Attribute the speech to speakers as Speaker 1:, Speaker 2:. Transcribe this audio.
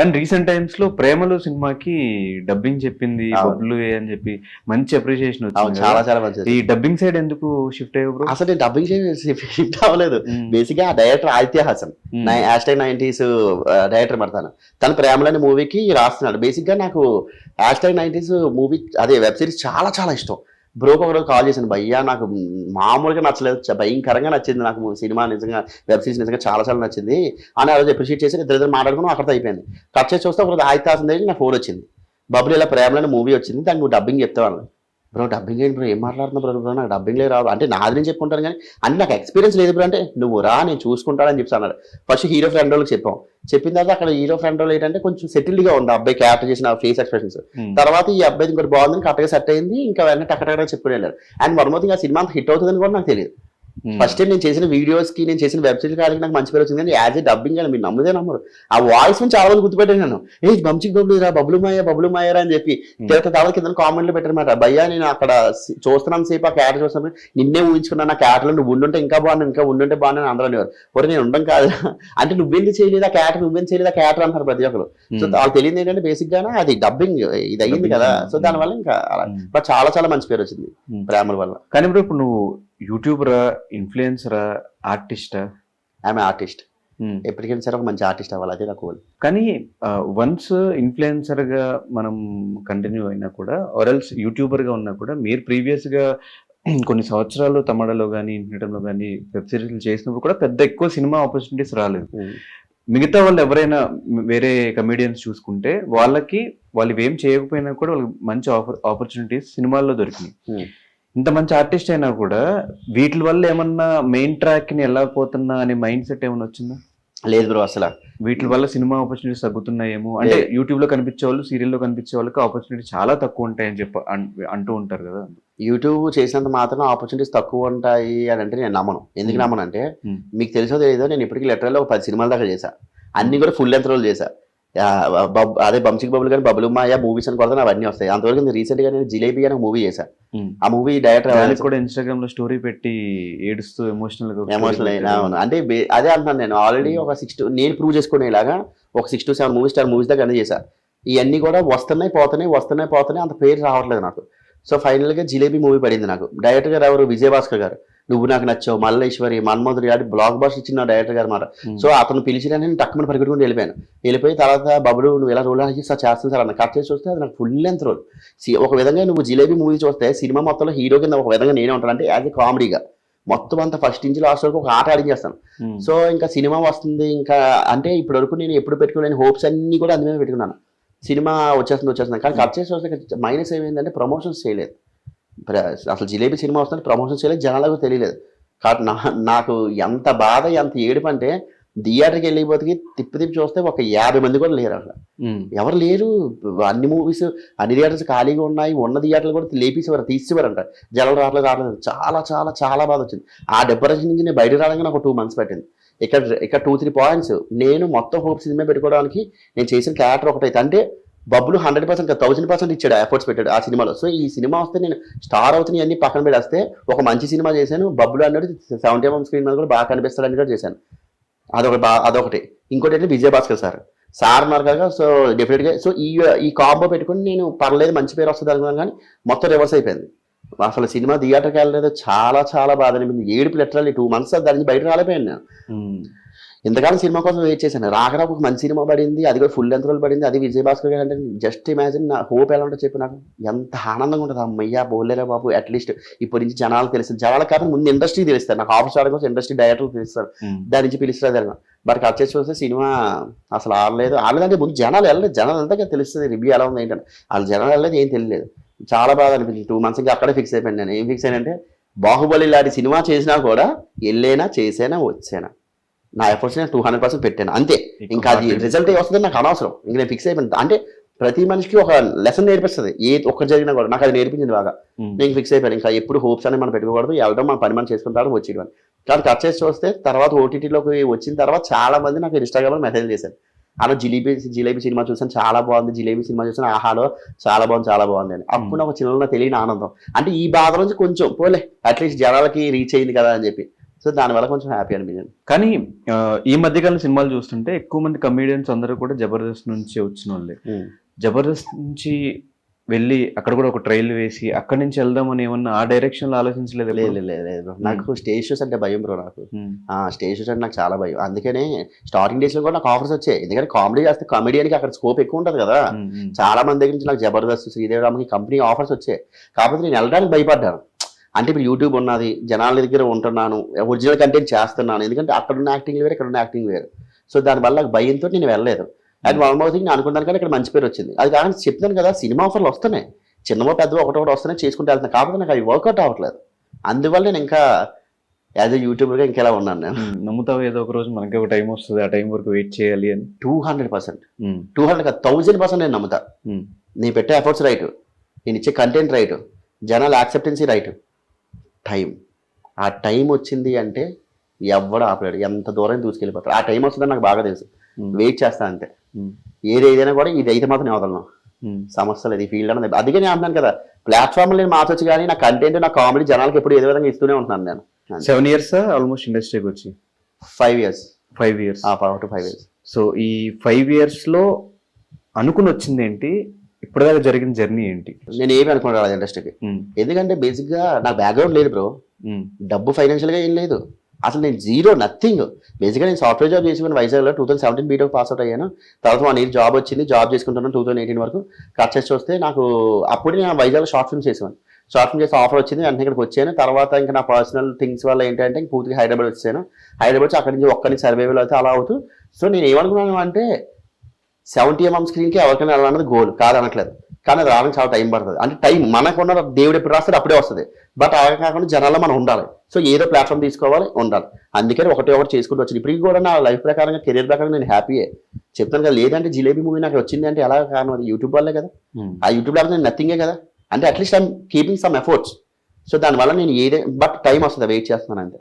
Speaker 1: కానీ recent times లో ప్రేమలు సినిమాకి డబ్బింగ్ చెప్పింది బబ్లు అని చెప్పి మంచి అప్రిషియేషన్ వచ్చింది.
Speaker 2: చాలా చాలా మంచిది.
Speaker 1: ఈ డబ్బింగ్ సైడ్ ఎందుకు షిఫ్ట్ అయ్యావు బ్రో?
Speaker 2: అసలు నేను డబ్బింగ్ షిఫ్ట్ అవ్వలేదు. బేసిక్ గా ఆ director Aditya Haasan #90s director పడతాను. తన ప్రేమలని మూవీకి రాస్తున్నాడు. బేసిక్ గా నాకు #90s మూవీ అదే వెబ్ సిరీస్ చాలా చాలా ఇష్టం. బ్రోకి ఒకరోజు కాల్ చేశాను, భయ్యా నాకు మామూలుగా నచ్చలేదు, భయంకరంగా నచ్చింది నాకు సినిమా, నిజంగా వెబ్ సిరీస్ నిజంగా చాలా చాలా నచ్చింది అని ఆ రోజు అప్రిషియేట్ చేసి ఇద్దరు మాట్లాడుకున్నాం. అక్కడితో అయిపోయింది. కట్ చేసి చూస్తే ఒకరోజు ఆదిత్య హాసన్ దగ్గర నా ఫోన్ వచ్చింది, బబ్బులు ఇలా ప్రేమలని మూవీ వచ్చింది, దానికి నువ్వు డబ్బింగ్ చెప్తావు. బ్రో డబ్బింగ్ ఏంటి బ్రో, ఏం మాట్లాడుతున్నావు బ్రో, నాకు డబ్బింగ్లే రాదు అంటే నాది నేను చెప్పుకుంటాను కానీ అన్ని నాకు ఎక్స్పీరియన్స్ లేదు బ్రో అంటే నువ్వు రా నేను చూసుకుంటానని చెప్పి అన్నాడు. ఫస్ట్ హీరో ఫ్రెండ్ వాళ్ళకి చెప్పాం. చెప్పిన తర్వాత అక్కడ హీరో ఫ్రెండ్ వాళ్ళు ఏంటంటే కొంచెం సెటిల్డ్ గా ఉంది అబ్బాయి క్యారెక్టర్ చేసిన ఫేస్ ఎక్స్ప్రెషన్స్. తర్వాత ఈ అబ్బాయి ఇంకోటి బాగుందని కరెక్ట్గా సెట్ అయింది. ఇంకా వెంటనే టక్కటగా చెప్పుకుని వెళ్ళారు. అండ్ మరొకటి ఆ సినిమా అంత హిట్ అవుతుందని కూడా నాకు తెలియదు. ఫస్ట్ టైం నేను చేసిన వీడియోస్ కి, నేను చేసిన వెబ్ సిరీస్ కాడికి నాకు మంచి పేరు వచ్చింది. కానీ యాజ్ ఏ డబ్బింగ్ అని మీరు నమ్మదే నమ్మరు, ఆ వాయిస్ చాలా మంది గుర్తుపెట్టాను నేను. ఏ బంచిక్ బబ్లు రా, బబ్లు మాయరా అని చెప్పి తర్వాత కింద కామెంట్లు పెట్టారన్నమాట. భయ్యా నేను అక్కడ చూస్తున్నాను సేపు ఆ క్యారెక్టర్ చూస్తున్నాను, నిన్నే ఊహించుకున్నాను, ఆ క్యారెక్టర్ నువ్వు ఉండుంటే ఇంకా బాగున్నాను, ఇంకా ఉండుంటే బాగున్నాను అందరూ అనేవారు. ఒరే నేను ఉండడం కాదు అంటే నువ్వేంది చేయలేదు ఆ క్యారెక్టర్, నువ్వేం చేయలేదు ఆ క్యారెక్టర్ అంటారు ప్రతి ఒక్కరు. సో వాళ్ళు తెలియదు ఏంటంటే బేసిక్ గానే అది డబ్బింగ్ ఇది అయ్యింది కదా. సో దానివల్ల ఇంకా అలా బట్ చాలా చాలా మంచి పేరు వచ్చింది ప్రేమల వల్ల.
Speaker 1: కానీ ఇప్పుడు నువ్వు యూట్యూబరా, ఇన్ఫ్లుయెన్సరా, ఆర్టిస్టా?
Speaker 2: I'm artist. ఎప్పటికైనా సరే ఒక మంచి ఆర్టిస్ట్ అవ్వాలి, అదే నాకు.
Speaker 1: కానీ వన్స్ ఇన్ఫ్లుయెన్సర్ గా మనం కంటిన్యూ అయినా కూడా ఆర్ఎల్స్ యూట్యూబర్ గా ఉన్నా కూడా మీరు ప్రీవియస్ గా కొన్ని సంవత్సరాలు తమిళలో కానీ ఇంటర్లో కానీ వెబ్ సిరీస్లు చేసినప్పుడు కూడా పెద్ద ఎక్కువ సినిమా ఆపర్చునిటీస్ రాలేదు. మిగతా వాళ్ళు ఎవరైనా వేరే కమెడియన్స్ చూసుకుంటే వాళ్ళు ఏం చేయకపోయినా కూడా వాళ్ళకి మంచి ఆపర్చునిటీస్ సినిమాల్లో దొరికినాయి. ఇంత మంచి ఆర్టిస్ట్ అయినా కూడా వీటి వల్ల ఏమన్నా మెయిన్ ట్రాక్ ని వెళ్ళకపోతున్నా అనే మైండ్ సెట్ ఏమైనా వచ్చిందా?
Speaker 2: లేదు బ్రో, అసలు
Speaker 1: వీటి వల్ల సినిమా ఆపర్చునిటీస్ తగ్గుతున్నాయేమో అంటే యూట్యూబ్ లో కనిపించే వాళ్ళు, సీరియల్లో కనిపించే వాళ్ళకి ఆపర్చునిటీ చాలా తక్కువ ఉంటాయని చెప్పి అంటూ ఉంటారు కదా.
Speaker 2: యూట్యూబ్ చేసినంత మాత్రం ఆపర్చునిటీస్ తక్కువ ఉంటాయి అని అంటే నేను నమ్మను. ఎందుకు నమ్మను అంటే మీకు తెలిసో తెలియదో నేను ఇప్పటికీ లిటరల్ ఒక 10 సినిమాల దాకా చేశా. అన్ని కూడా ఫుల్ లెంత్ రోల్ చేశా. అదే బంచిక్ బబుల్ కానీ బబులు మాయ మూవీస్ అని కొడతాను అవన్నీ వస్తాయి. అంతవరకు రీసెంట్ గా నేను జిలేబీ అని మూవీ చేశా. ఆ మూవీ డైరెక్టర్
Speaker 1: కూడా ఇన్స్టాగ్రామ్ లో స్టోరీ పెట్టి ఏడుస్తూ ఎమోషనల్
Speaker 2: అయినా అంటే అదే అంటున్నాను నేను ఆల్రెడీ ఒక 6 నేను ప్రూవ్ చేసుకునేలాగా ఒక 6 to 7 మూవీస్ దాకా అన్నీ చేశా. ఇవన్నీ కూడా వస్తున్నాయి పోతున్నాయి అంత పేరు రావట్లేదు నాకు. సో ఫైనల్ గా జిలేబీ మూవీ పడింది నాకు. డైరెక్టర్ గారు ఎవరు, విజయభాస్కర్ గారు. నువ్వు నాకు నచ్చావు, మల్లేశ్వరి, మన్మోహన్ రెడ్డి బ్లాక్ బాస్ ఇచ్చిన డైరెక్టర్ గారు మాట. సో అతను పిలిచిన నేను టక్కుమని పరిగెట్టుకుని వెళ్ళిపోయి తర్వాత బబులు నువ్వు ఎలా రోల్ అని సార్ చేస్తాను సార్ అన్న. కట్ చేసి చూస్తే అది నాకు ఫుల్ లెంత్ రోల్. ఒక విధంగా నువ్వు జిలేబీ మూవీ చూస్తే సినిమా మొత్తంలో హీరో కింద ఒక విధంగా నేనే ఉంటాను అంటే యాజ్ ఎ కామెడీగా మొత్తం అంతా ఫస్ట్ నుంచి లాస్ట్ వరకు ఒక ఆట ఆడించేస్తాను. సో ఇంకా సినిమా వస్తుంది ఇంకా అంటే ఇప్పటి వరకు నేను ఎప్పుడు పెట్టుకోలేని హోప్స్ అన్ని కూడా అందులో పెట్టుకున్నాను. సినిమా వచ్చేస్తుంది కానీ కట్ చేసి వస్తే మైనస్ ఏమైందంటే ప్రమోషన్స్ చేయలేదు. అసలు జిలేబీ సినిమా వస్తుంటే ప్రమోషన్స్ చేయలేదు, జనాలకు తెలియలేదు. కాబట్టి నాకు ఎంత బాధ ఎంత ఏడుపు అంటే థియేటర్కి వెళ్ళిపోతే తిప్పి చూస్తే ఒక 50 మంది కూడా లేరు అసలు. ఎవరు లేరు. అన్ని మూవీస్ అన్ని థియేటర్స్ ఖాళీగా ఉన్నాయి. ఉన్న థియేటర్లు కూడా తీసేవారంట. జనాలు రావట్లేదు. చాలా చాలా చాలా బాధ వచ్చింది. ఆ డిప్రెషన్ నుంచి నేను బయట రావడానికి నాకు 2 months పట్టింది. ఇక్కడ 2-3 పాయింట్స్ నేను మొత్తం హోప్ సినిమా పెట్టుకోవడానికి నేను చేసిన క్యారెక్టర్ ఒకటైతే అంటే బబ్బులు 100% 1000% ఇచ్చాడు, ఎఫర్ట్స్ పెట్టాడు ఆ సినిమాలో. సో ఈ సినిమా వస్తే నేను స్టార్ అవుతున్నాయి అన్ని పక్కన పెడేస్తే ఒక మంచి సినిమా చేశాను. బబ్బులు అన్నాడు 70mm స్క్రీన్ మీద కూడా బాగా కనిపిస్తాడని కూడా చేశాను. అదొకటి. ఇంకోటి అంటే విజయభాస్కర్ సార్ ఉన్నారు కదా. సో డెఫినెట్గా సో ఈ కాంబో పెట్టుకుని నేను పర్లేదు మంచి పేరు వస్తుంది అనుకున్నాను కానీ మొత్తం రివర్స్ అయిపోయింది. అసలు సినిమా థియేటర్కి వెళ్ళలేదు. చాలా చాలా బాధ అనిపించింది. ఏడుపు లిటరల్లీ 2 months దాని నుంచి బయట రాలిపోయాను నేను. ఇంతకాలం సినిమా కోసం వెయిట్ చేశాను. రాకరా ఒక మంచి సినిమా పడింది, అది కూడా ఫుల్ లెంత్ రోల్ పడింది, అది విజయభాస్కర్ గారు అంటే జస్ట్ ఇమాజిన్ నా హోప్ ఎలా ఉంటుందో చెప్పి నాకు ఎంత ఆనందంగా ఉంటుంది. అమ్మయ్యా బోలేరా బాబు, అట్లీస్ట్ ఇప్పటి నుంచి జనాలు తెలుస్తుంది. జనాల కారణం ముందు ఇండస్ట్రీ తెలుస్తారు, నాకు ఆఫీస్ ఆడడం కోసం ఇండస్ట్రీ డైరెక్టర్ తెలుస్తారు, దాని నుంచి పిలుస్తారు. బట్ కట్ చేసి చూస్తే సినిమా అసలు ఆడలేదంటే ముందు జనాలు వెళ్ళలేదు. జనాలు అంతా తెలుస్తుంది రివ్యూ ఎలా ఉంది ఏంటంటే. వాళ్ళు జనాలు వెళ్ళలేదు, ఏం తెలియలేదు. చాలా బాగా అనిపించింది. 2 months ఇంకా అక్కడే ఫిక్స్ అయిపోయాను నేను. ఏం ఫిక్స్ అయినంటే బాహుబలి లాంటి సినిమా చేసినా కూడా వెళ్ళేనా చేసేనా వచ్చేనా నా ఎఫర్ట్స్ నేను 200% పెట్టాను అంతే. ఇంకా అది రిజల్ట్ వస్తుందని నాకు అనవసరం. ఇంక నేను ఫిక్స్ అయిపోయింది. అంటే ప్రతి మనిషికి ఒక లెసన్ నేర్పిస్తుంది, ఏ ఒక్క జరిగినా కూడా. నాకు అది నేర్పించింది బాగా. నేను ఫిక్స్ అయిపోయాను ఇంకా ఎప్పుడు హోప్స్ అని మనం పెట్టుకోకూడదు, వెళ్ళడం మన పని మనం చేసుకుంటాడు వచ్చేయడం. కానీ కట్ చేసి చూస్తే తర్వాత ఓటీటీలోకి వచ్చిన తర్వాత చాలా మంది నాకు ఇన్స్టాగ్రామ్లో మెసేజ్ చేశారు. అలా జిలేబీ సినిమా చూసాను, చాలా బాగుంది, జిలేబీ సినిమా చూసాను, ఆహాలో చాలా బాగుంది అని. అప్పుడు నాకు చిన్న తెలియని ఆనందం. అంటే ఈ బాధ నుంచి కొంచెం పోలే అట్లీస్ట్ జనాలకి రీచ్ అయింది కదా అని చెప్పి. సో దానివల్ల కొంచెం హ్యాపీ అనిపించింది.
Speaker 1: కానీ ఈ మధ్యకాలం సినిమాలు చూస్తుంటే ఎక్కువ మంది కమీడియన్స్ అందరూ కూడా జబర్దస్త్ నుంచి వచ్చిన వాళ్ళే. జబర్దస్త్ నుంచి వెళ్ళి అక్కడ కూడా ఒక ట్రైల్ వేసి అక్కడి నుంచి వెళ్దామని ఏమన్నా ఆ డైరెక్షన్ లో ఆలోచించలేదు?
Speaker 2: లేదు బ్రో, నాకు స్టేజ్ షోస్ అంటే భయం బ్రో. నాకు స్టేజ్ షోస్ అంటే నాకు చాలా భయం. అందుకనే స్టార్టింగ్ డేస్ లో కూడా నాకు ఆఫర్స్ వచ్చాయి. ఎందుకంటే కామెడీ చేస్తే కామెడియన్కి అక్కడ స్కోప్ ఎక్కువ ఉంటుంది కదా. చాలా మంది దగ్గర నుంచి నాకు జబర్దస్త్, శ్రీదేవి రామకి కంపెనీ ఆఫర్స్ వచ్చాయి. కాకపోతే నేను వెళ్ళడానికి భయపడ్డాను. అంటే ఇప్పుడు యూట్యూబ్ ఉన్నది, జనాల దగ్గర ఉంటున్నాను, ఒరిజినల్ కంటెంట్ చేస్తున్నాను. ఎందుకంటే అక్కడ ఉన్న యాక్టింగ్ వేరు, ఇక్కడ ఉన్న యాక్టింగ్ వేరు. సో దానివల్ల నాకు భయంతో నేను వెళ్ళలేదు. అండ్ వన్ మోర్ థింగ్, నేను అనుకున్నాను కానీ ఇక్కడ మంచి పేరు వచ్చింది. అది కానీ చెప్తాను కదా, సినిమా ఆఫర్లు వస్తున్నాయి, చిన్నమో పెద్ద ఒకటొకటి వస్తున్నాయి, చేసుకుంటూ వెళ్తున్నాను. కాకపోతే నాకు అవి వర్కౌట్ అవ్వట్లేదు. అందువల్ల నేను ఇంకా యాజ్ ఎ యూట్యూబర్గా ఇంకెలా ఉన్నాను నేను.
Speaker 1: నమ్ముతావు ఏదో ఒక రోజు మనకి ఒక టైం వస్తుంది, ఆ టైం వరకు వెయిట్ చేయాలి అని?
Speaker 2: 200%, 1000% నేను నమ్ముతా. నేను పెట్టే ఎఫర్ట్స్ రైట్, నేను ఇచ్చే కంటెంట్ రైట్, జనాల యాక్సెప్టెన్సీ రైట్, టైం. ఆ టైం వచ్చింది అంటే ఎవడు ఆపలేడు, ఎంత దూరం దూసుకెళ్ళిపోతాడు. ఆ టైం వస్తుందని నాకు బాగా తెలుసు. వెయిట్ చేస్తా అంతే. ఏదైనా కూడా ఇది అయితే మాత్రం నేను వదలను. సమస్య లేదు ఈ ఫీల్డ్ అనేది. అందుకే నేను అంటున్నాను కదా, ప్లాట్ఫామ్ నేను మార్చొచ్చు కానీ నా కంటెంట్, నా కామెడీ జనాలకు ఎప్పుడు ఏదో విధంగా ఇస్తూనే ఉంటున్నాను నేను.
Speaker 1: 7 years ఆల్మోస్ట్ ఇండస్ట్రీకి వచ్చి?
Speaker 2: 5 years.
Speaker 1: 5 years.
Speaker 2: 5 years.
Speaker 1: సో ఈ 5 years లో అనుకుని వచ్చింది ఏంటి, ఇప్పటిదాకా జరిగిన జర్నీ ఏంటి?
Speaker 2: నేను ఏమి అనుకున్నాను ఇండస్ట్రీకి. ఎందుకంటే బేసిక్ గా నాకు బ్యాక్గ్రౌండ్ లేదు బ్రో, డబ్బు ఫైనాన్షియల్ గా ఏం లేదు అసలు. నేను జీరో, నథింగ్. బేసిక్గా నేను సాఫ్ట్వేర్ జాబ్ చేసి వైజాగ్లో 2017 బీటెక్ పాస్ అవుట్ అయ్యాను. తర్వాత 1 year జాబ్ వచ్చింది, జాబ్ చేసుకుంటున్నాను 2018 వరకు. కట్ చేసి వస్తే నాకు అప్పుడు నేను వైజాగ్లో షార్ట్ ఫిల్మ్ చేసాను. షార్ట్ ఫిల్మ్ చేసి ఆఫర్ వచ్చింది, వెంటనే ఇక్కడికి వచ్చాను. తర్వాత ఇంకా నా పర్సనల్ థింగ్స్ వల్ల ఏంటంటే పూర్తిగా హైదరాబాద్ వచ్చాను. హైదరాబాద్ వచ్చి అక్కడి నుంచి ఒక్కరికి సర్వైవల్ అయితే అలా అవుతూ. సో నేను ఏమనుకున్నాను అంటే 70mm స్క్రీన్కి ఎవరికైనా వెళ్ళాలన్నది గోల్ కాదనట్లేదు, కానీ అది రావడానికి చాలా టైం పడుతుంది. అంటే టైం మనకున్న దేవుడు ఎప్పుడు రాస్తాడు అప్పుడే వస్తుంది. బట్ అలా కాకుండా జనాల్లో మనం ఉండాలి. సో ఏదో ప్లాట్ఫామ్ తీసుకోవాలి, ఉండాలి. అందుకని ఒకటి చేసుకుంటూ వచ్చింది. ఇప్పటికి కూడా నా లైఫ్ ప్రకారంగా, కెరీర్ ప్రకారంగా నేను హ్యాపీయే చెప్తాను కదా. లేదంటే జిలేబీ మూవీ నాకు వచ్చింది అంటే ఎలా కారణం, అది యూట్యూబ్ వల్లే కదా. ఆ యూట్యూబ్ లేకపోతే నేను నథింగే కదా. అంటే at least I'm keeping some efforts. So దానివల్ల నేను బట్ టైం వస్తుంది, వెయిట్ చేస్తున్నాను అంతే.